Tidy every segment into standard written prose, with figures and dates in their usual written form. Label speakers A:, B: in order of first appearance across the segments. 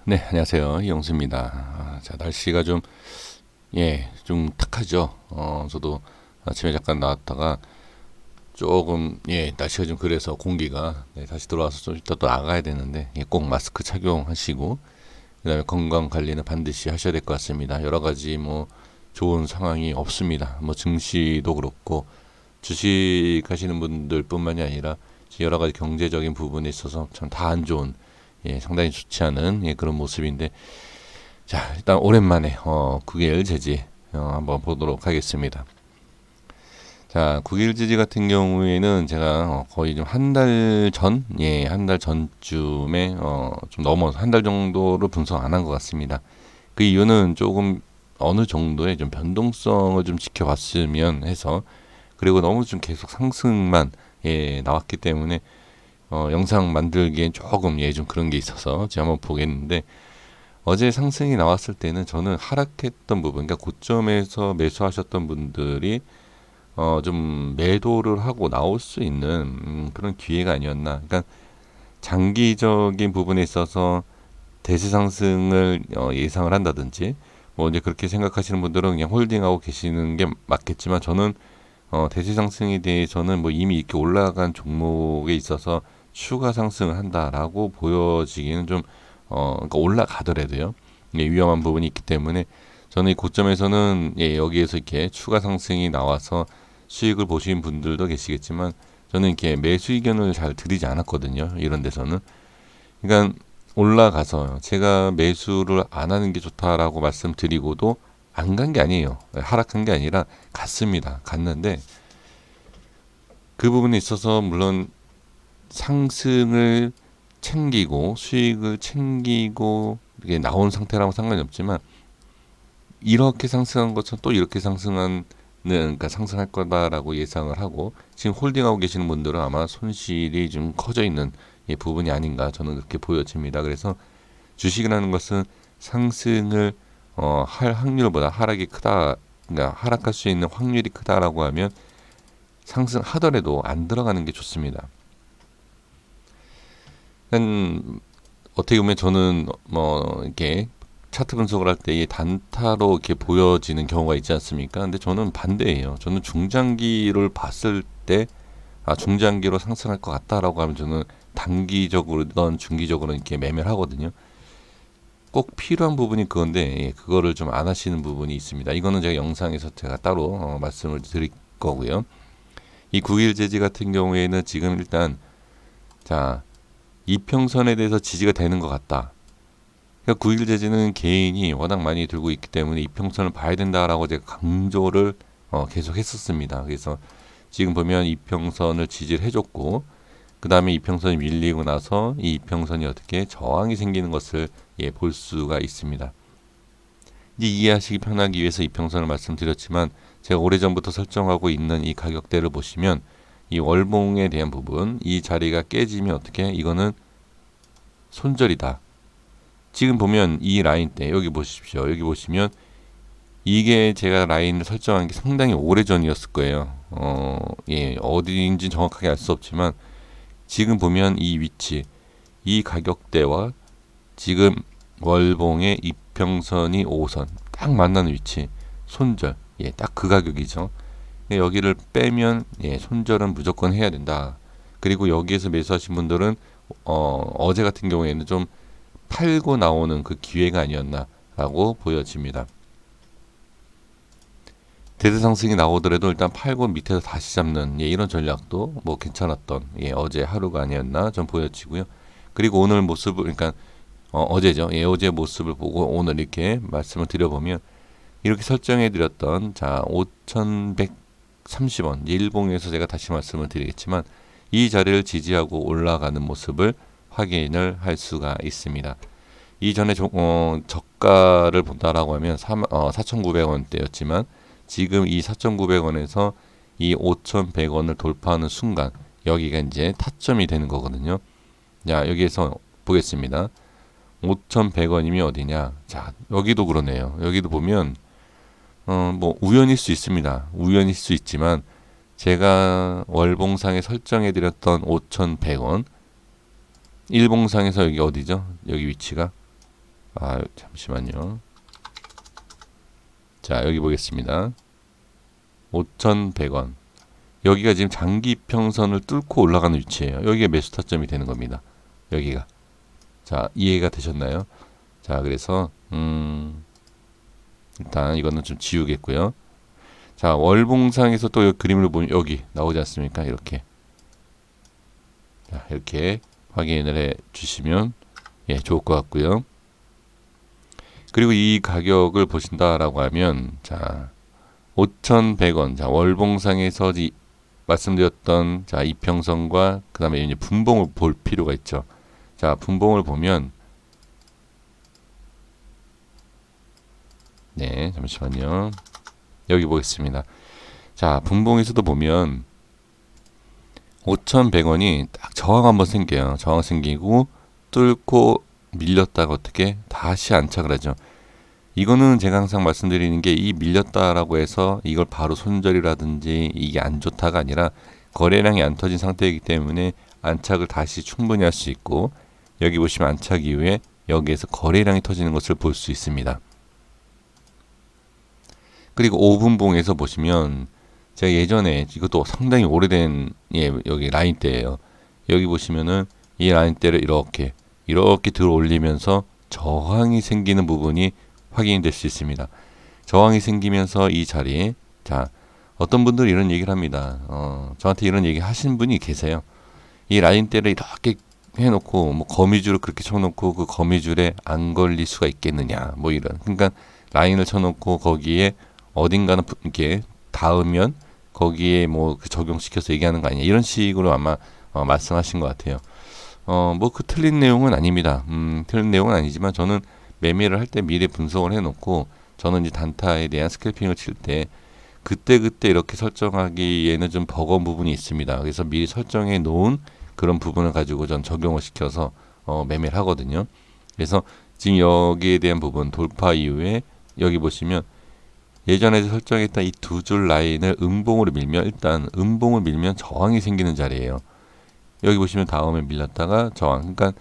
A: 네, 안녕하세요. 이영수입니다. 자, 날씨가 좀 탁하죠. 저도 아침에 잠깐 나왔다가 조금, 날씨가 좀 그래서 공기가, 다시 들어와서 좀 이따 또 나가야 되는데, 꼭 마스크 착용하시고, 그 다음에 건강 관리는 반드시 하셔야 될 것 같습니다. 여러 가지 좋은 상황이 없습니다. 증시도 그렇고, 주식 하시는 분들 뿐만이 아니라, 여러 가지 경제적인 부분에 있어서 참 다 안 좋은, 상당히 좋지 않은 그런 모습인데, 자, 일단 오랜만에 9일 제지 한번 보도록 하겠습니다. 자, 9일 제지 같은 경우에는 제가 거의 좀 한 달 전, 한 달 전쯤에 좀 넘어서 한 달 정도로 분석 안 한 것 같습니다. 그 이유는 조금 어느 정도의 좀 변동성을 좀 지켜봤으면 해서, 그리고 너무 좀 계속 상승만 나왔기 때문에 영상 만들기엔 조금 좀 그런 게 있어서 제가 한번 보겠는데, 어제 상승이 나왔을 때는 저는 하락했던 부분, 그러니까 고점에서 매수하셨던 분들이 좀 매도를 하고 나올 수 있는 그런 기회가 아니었나. 그러니까 장기적인 부분에 있어서 대세 상승을 예상을 한다든지, 이제 그렇게 생각하시는 분들은 그냥 홀딩하고 계시는 게 맞겠지만, 저는 대세 상승에 대해서는 이미 이렇게 올라간 종목에 있어서 추가 상승을 한다라고 보여지기는 좀 그러니까 올라가더라도요. 위험한 부분이 있기 때문에 저는 이 고점에서는 여기에서 이렇게 추가 상승이 나와서 수익을 보신 분들도 계시겠지만, 저는 이렇게 매수 의견을 잘 드리지 않았거든요. 이런 데서는. 그러니까 올라가서 제가 매수를 안 하는 게 좋다라고 말씀드리고도 안 간 게 아니에요. 하락한 게 아니라 갔습니다. 갔는데 그 부분에 있어서 물론 상승을 챙기고 수익을 챙기고 이게 나온 상태라고 상관이 없지만, 이렇게 상승한 것처럼 또 이렇게 상승하는, 그러니까 상승할 거다라고 예상을 하고 지금 홀딩하고 계시는 분들은 아마 손실이 좀 커져 있는 부분이 아닌가, 저는 그렇게 보여집니다. 그래서 주식이라는 것은 상승을 할 확률보다 하락이 크다, 그러니까 하락할 수 있는 확률이 크다라고 하면 상승하더라도 안 들어가는 게 좋습니다. 어떻게 보면 저는 이렇게 차트 분석을 할 때 이 단타로 이렇게 보여지는 경우가 있지 않습니까? 근데 저는 반대예요. 저는 중장기를 봤을 때 중장기로 상승할 것 같다라고 하면 저는 단기적으로든 중기적으로는 이렇게 매매를 하거든요. 꼭 필요한 부분이 그건데, 그거를 좀 안 하시는 부분이 있습니다. 이거는 제가 영상에서 제가 따로 말씀을 드릴 거고요. 이 9일 제지 같은 경우에는 지금 일단, 자, 이평선에 대해서 지지가 되는 것 같다. 그러니까 9일 제지는 개인이 워낙 많이 들고 있기 때문에 이평선을 봐야 된다라고 제가 강조를 계속 했었습니다. 그래서 지금 보면 이평선을 지지를 해줬고, 그 다음에 이평선이 밀리고 나서 이 이평선이 어떻게 저항이 생기는 것을 볼 수가 있습니다. 이제 이해하시기 편하기 위해서 이평선을 말씀드렸지만, 제가 오래전부터 설정하고 있는 이 가격대를 보시면 이 월봉에 대한 부분, 이 자리가 깨지면 어떻게, 이거는 손절이다. 지금 보면 이 라인 때 여기 보십시오. 여기 보시면 이게 제가 라인을 설정한 게 상당히 오래전이었을 거예요. 어디인지 정확하게 알 수 없지만 지금 보면 이 위치, 이 가격대와 지금 월봉의 이평선이 5선 딱 만나는 위치, 손절, 딱 그 가격이죠. 여기를 빼면 손절은 무조건 해야 된다. 그리고 여기에서 매수하신 분들은 어제 같은 경우에는 좀 팔고 나오는 그 기회가 아니었나라고 보여집니다. 대세 상승이 나오더라도 일단 팔고 밑에서 다시 잡는 이런 전략도 괜찮았던 어제 하루가 아니었나 좀 보여지고요. 그리고 오늘 모습을, 그러니까 어제죠. 어제 모습을 보고 오늘 이렇게 말씀을 드려보면, 이렇게 설정해 드렸던, 자, 5,130원 일봉에서 제가 다시 말씀을 드리겠지만 이 자리를 지지하고 올라가는 모습을 확인을 할 수가 있습니다. 이전에 저가를 본다라고 하면 4,900원대였지만 지금 이 4,900원에서 이 5,100원을 돌파하는 순간 여기가 이제 타점이 되는 거거든요. 자, 여기에서 보겠습니다. 5,100원이면 어디냐? 자, 여기도 그러네요. 여기도 보면 우연일 수 있습니다. 우연일 수 있지만 제가 월봉상에 설정해 드렸던 5,100원, 일봉상에서 여기 어디죠? 여기 위치가 잠시만요. 자, 여기 보겠습니다. 5,100원. 여기가 지금 장기 이평선을 뚫고 올라가는 위치예요. 여기가 매수 타점이 되는 겁니다. 여기가. 자, 이해가 되셨나요? 자, 그래서 일단 이거는 좀 지우겠고요. 자, 월봉상에서 또 여기 그림을 보면 여기 나오지 않습니까? 이렇게. 자, 이렇게 확인을 해 주시면 예, 좋을 것 같고요. 그리고 이 가격을 보신다라고 하면 자, 5,100원. 자, 월봉상에서 말씀드렸던 자, 이평선과 그다음에 이제 분봉을 볼 필요가 있죠. 자, 분봉을 보면 네, 잠시만요. 여기 보겠습니다. 자, 분봉에서도 보면 5,100원이 딱 저항 한번 생겨요. 저항 생기고 뚫고 밀렸다가 어떻게 다시 안착을 하죠. 이거는 제가 항상 말씀드리는 게 이 밀렸다라고 해서 이걸 바로 손절이라든지 이게 안 좋다가 아니라 거래량이 안 터진 상태이기 때문에 안착을 다시 충분히 할 수 있고 여기 보시면 안착 이후에 여기에서 거래량이 터지는 것을 볼 수 있습니다. 그리고 5분봉에서 보시면 제가 예전에 이것도 상당히 오래된 여기 라인대예요. 여기 보시면은 이 라인대를 이렇게 들어 올리면서 저항이 생기는 부분이 확인이 될 수 있습니다. 저항이 생기면서 이 자리에 자, 어떤 분들이 이런 얘기를 합니다. 저한테 이런 얘기 하신 분이 계세요. 이 라인대를 이렇게 해놓고 뭐 거미줄을 그렇게 쳐놓고 그 거미줄에 안 걸릴 수가 있겠느냐 뭐 이런. 그러니까 라인을 쳐놓고 거기에 어딘가는 이렇게 닿으면 거기에 뭐 적용시켜서 얘기하는 거 아니냐 이런 식으로 아마 말씀하신 것 같아요. 뭐 그 틀린 내용은 아닙니다. 틀린 내용은 아니지만 저는 매매를 할 때 미리 분석을 해놓고 저는 이제 단타에 대한 스캘핑을 칠 때 그때 이렇게 설정하기에는 좀 버거운 부분이 있습니다. 그래서 미리 설정해 놓은 그런 부분을 가지고 전 적용을 시켜서 매매를 하거든요. 그래서 지금 여기에 대한 부분 돌파 이후에 여기 보시면 예전에 설정했던 이 두 줄 라인을 음봉으로 밀면 일단 음봉을 밀면 저항이 생기는 자리예요. 여기 보시면 다음에 밀렸다가 저항. 그러니까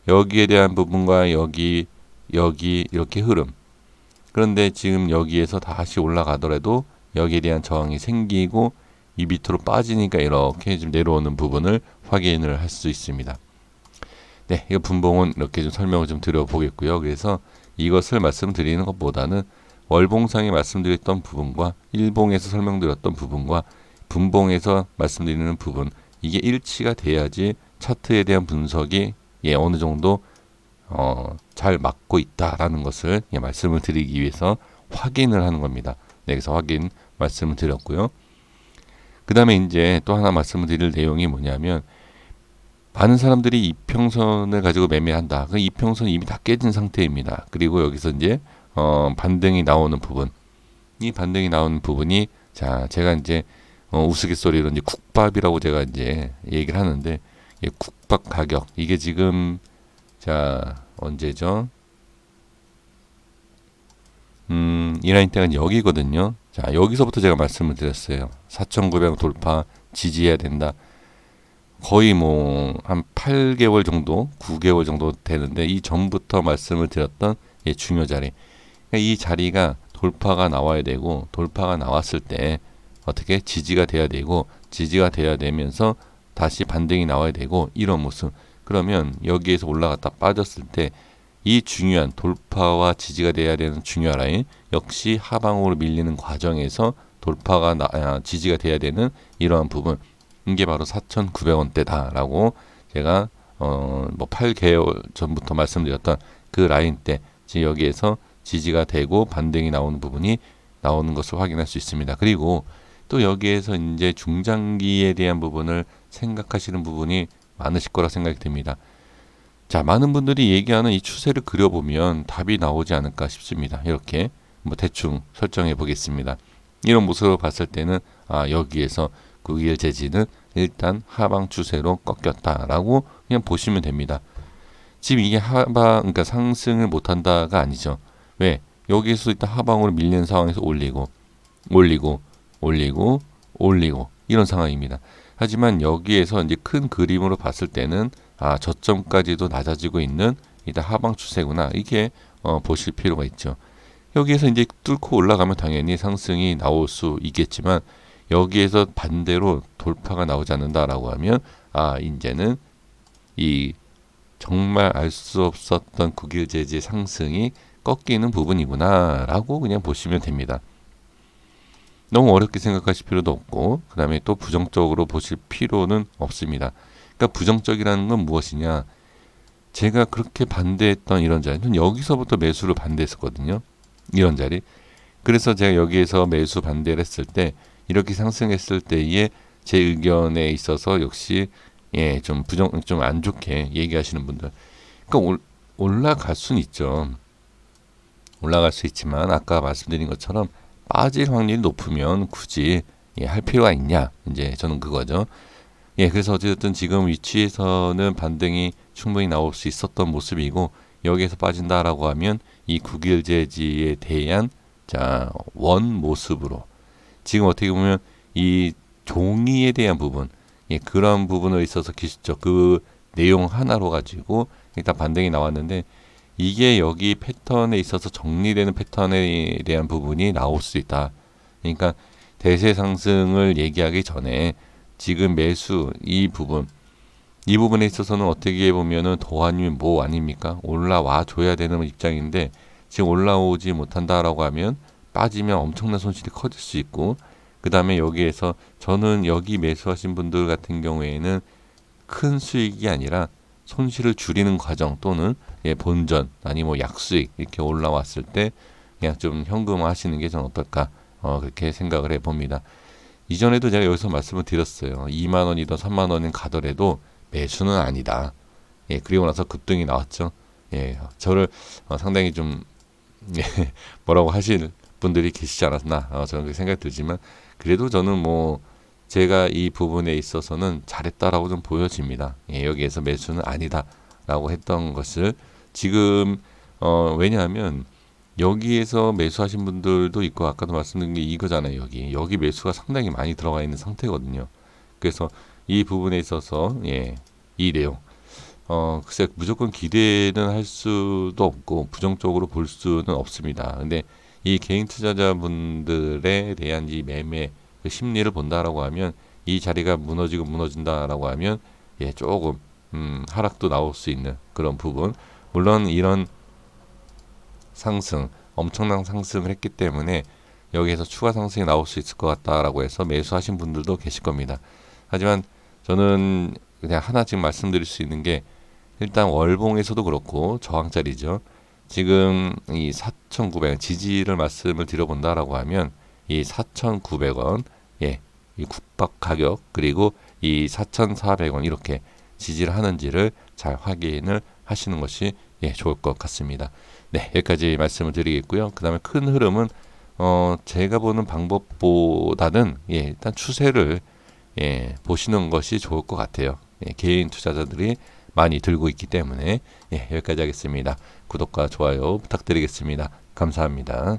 A: 여기에 대한 부분과 여기 이렇게 흐름. 그런데 지금 여기에서 다시 올라가더라도 여기에 대한 저항이 생기고 이 밑으로 빠지니까 이렇게 좀 내려오는 부분을 확인을 할 수 있습니다. 네, 이 분봉은 이렇게 좀 설명을 좀 드려보겠고요. 그래서 이것을 말씀드리는 것보다는 월봉상에 말씀드렸던 부분과 일봉에서 설명드렸던 부분과 분봉에서 말씀드리는 부분 이게 일치가 돼야지 차트에 대한 분석이 어느 정도 잘 맞고 있다라는 것을 말씀을 드리기 위해서 확인을 하는 겁니다. 네, 그래서 확인 말씀을 드렸고요. 그 다음에 이제 또 하나 말씀을 드릴 내용이 뭐냐면 많은 사람들이 이평선을 가지고 매매한다. 그 이평선이 이미 다 깨진 상태입니다. 그리고 여기서 이제 반등이 나오는 부분, 이 반등이 나오는 부분이 자 제가 이제 우스갯소리로 이제 국밥이라고 제가 이제 얘기를 하는데 국밥 가격 이게 지금 자 언제죠? 이 라인대가 여기거든요. 자 여기서부터 제가 말씀을 드렸어요. 4,900 돌파 지지해야 된다. 거의 뭐 한 8개월 정도, 9개월 정도 되는데 이 전부터 말씀을 드렸던 중요 자리. 이 자리가 돌파가 나와야 되고 돌파가 나왔을 때 어떻게 지지가 돼야 되고 지지가 돼야 되면서 다시 반등이 나와야 되고 이런 모습. 그러면 여기에서 올라갔다 빠졌을 때 이 중요한 돌파와 지지가 돼야 되는 중요한 라인 역시 하방으로 밀리는 과정에서 돌파가 지지가 돼야 되는 이러한 부분 이게 바로 4,900원대다라고 제가 뭐 8개월 전부터 말씀드렸던 그 라인대 지금 여기에서 지지가 되고 반등이 나오는 부분이 나오는 것을 확인할 수 있습니다. 그리고 또 여기에서 이제 중장기에 대한 부분을 생각하시는 부분이 많으실 거라 생각이 듭니다. 자, 많은 분들이 얘기하는 이 추세를 그려보면 답이 나오지 않을까 싶습니다. 이렇게 뭐 대충 설정해 보겠습니다. 이런 모습을 봤을 때는 여기에서 9일 재지는 일단 하방 추세로 꺾였다라고 그냥 보시면 됩니다. 지금 이게 그러니까 상승을 못한다가 아니죠. 왜? 여기에서 일단 하방으로 밀리는 상황에서 올리고 이런 상황입니다. 하지만 여기에서 이제 큰 그림으로 봤을 때는 저점까지도 낮아지고 있는 일단 하방 추세구나. 이게 보실 필요가 있죠. 여기에서 이제 뚫고 올라가면 당연히 상승이 나올 수 있겠지만 여기에서 반대로 돌파가 나오지 않는다라고 하면 이제는 이 정말 알 수 없었던 국유재지 상승이 꺾이는 부분이구나라고 그냥 보시면 됩니다. 너무 어렵게 생각하실 필요도 없고 그 다음에 또 부정적으로 보실 필요는 없습니다. 그러니까 부정적이라는 건 무엇이냐, 제가 그렇게 반대했던 이런 자리는 여기서부터 매수를 반대했었거든요. 이런 자리. 그래서 제가 여기에서 매수 반대를 했을 때 이렇게 상승했을 때에 제 의견에 있어서 역시 좀 안 좋게 얘기하시는 분들. 그러니까 올라갈 수는 있죠. 올라갈 수 있지만 아까 말씀드린 것처럼 빠질 확률이 높으면 굳이 할 필요가 있냐, 이제 저는 그거죠. 그래서 어쨌든 지금 위치에서는 반등이 충분히 나올 수 있었던 모습이고 여기에서 빠진다라고 하면 이 국일제지에 대한 원 모습으로 지금 어떻게 보면 이 종이에 대한 부분, 그런 부분에 있어서 그 내용 하나로 가지고 일단 반등이 나왔는데 이게 여기 패턴에 있어서 정리되는 패턴에 대한 부분이 나올 수 있다. 그러니까 대세 상승을 얘기하기 전에 지금 매수 이 부분에 있어서는 어떻게 보면은 더 아니면 뭐 아닙니까? 올라와 줘야 되는 입장인데 지금 올라오지 못한다라고 하면 빠지면 엄청난 손실이 커질 수 있고, 그 다음에 여기에서 저는 여기 매수하신 분들 같은 경우에는 큰 수익이 아니라 손실을 줄이는 과정 또는 본전 아니 뭐 약수익 이렇게 올라왔을 때 그냥 좀 현금화 하시는 게 전 어떨까 그렇게 생각을 해봅니다. 이전에도 제가 여기서 말씀을 드렸어요. 2만 원이든 3만 원은 가더라도 매수는 아니다. 그리고 나서 급등이 나왔죠. 저를 상당히 좀 뭐라고 하실 분들이 계시지 않았나 저는 그렇게 생각이 들지만 그래도 저는 뭐 제가 이 부분에 있어서는 잘했다라고 좀 보여집니다. 여기에서 매수는 아니다라고 했던 것을 지금 왜냐하면 여기에서 매수하신 분들도 있고 아까도 말씀드린 게 이거잖아요. 여기 매수가 상당히 많이 들어가 있는 상태거든요. 그래서 이 부분에 있어서 이 내용 글쎄 무조건 기대는 할 수도 없고 부정적으로 볼 수는 없습니다. 근데 이 개인 투자자분들에 대한 이 매매 그 심리를 본다라고 하면 이 자리가 무너진다라고 하면 조금 하락도 나올 수 있는 그런 부분. 물론 이런 상승 엄청난 상승을 했기 때문에 여기에서 추가 상승이 나올 수 있을 것 같다라고 해서 매수하신 분들도 계실 겁니다. 하지만 저는 그냥 하나 지금 말씀드릴 수 있는 게 일단 월봉에서도 그렇고 저항자리죠. 지금 이 4,900원 지지를 말씀을 드려본다라고 하면 이 4,900원 이 국밥 가격 그리고 이 4,400원 이렇게 지지를 하는지를 잘 확인을 하시는 것이 좋을 것 같습니다. 여기까지 말씀을 드리겠고요. 그 다음에 큰 흐름은 제가 보는 방법보다는 일단 추세를 보시는 것이 좋을 것 같아요. 개인 투자자들이 많이 들고 있기 때문에 여기까지 하겠습니다. 구독과 좋아요 부탁드리겠습니다. 감사합니다.